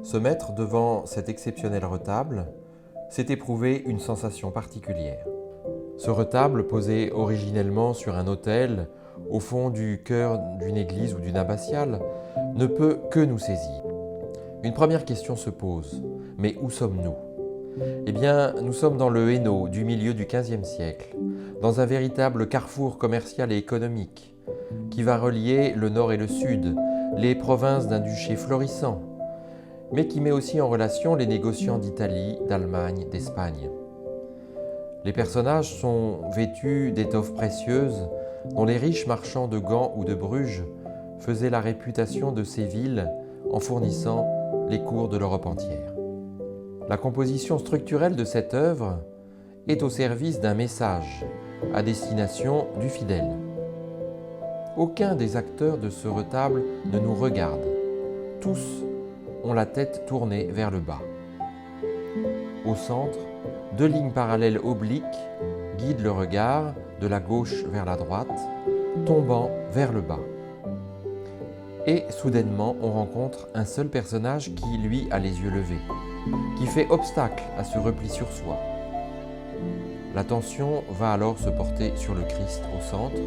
Se mettre devant cet exceptionnel retable, c'est éprouver une sensation particulière. Ce retable, posé originellement sur un autel, au fond du chœur d'une église ou d'une abbatiale, ne peut que nous saisir. Une première question se pose, mais où sommes-nous ? Eh bien, nous sommes dans le Hainaut du milieu du XVe siècle, dans un véritable carrefour commercial et économique, qui va relier le nord et le sud, les provinces d'un duché florissant, mais qui met aussi en relation les négociants d'Italie, d'Allemagne, d'Espagne. Les personnages sont vêtus d'étoffes précieuses dont les riches marchands de Gand ou de Bruges faisaient la réputation de ces villes en fournissant les cours de l'Europe entière. La composition structurelle de cette œuvre est au service d'un message à destination du fidèle. Aucun des acteurs de ce retable ne nous regarde. Tous ont la tête tournée vers le bas. Au centre, deux lignes parallèles obliques guident le regard de la gauche vers la droite, tombant vers le bas. Et soudainement, on rencontre un seul personnage qui, lui, a les yeux levés, qui fait obstacle à ce repli sur soi. L'attention va alors se porter sur le Christ au centre,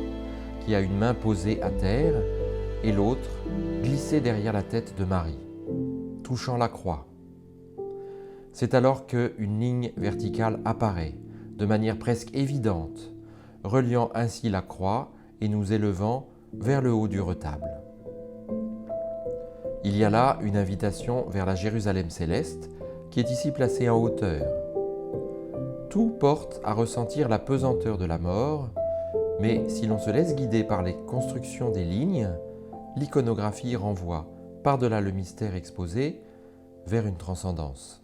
qui a une main posée à terre, et l'autre glissée derrière la tête de Marie, touchant la croix. C'est alors qu'une ligne verticale apparaît, de manière presque évidente, reliant ainsi la croix et nous élevant vers le haut du retable. Il y a là une invitation vers la Jérusalem céleste qui est ici placée en hauteur. Tout porte à ressentir la pesanteur de la mort, mais si l'on se laisse guider par les constructions des lignes, l'iconographie renvoie, par-delà le mystère exposé, vers une transcendance.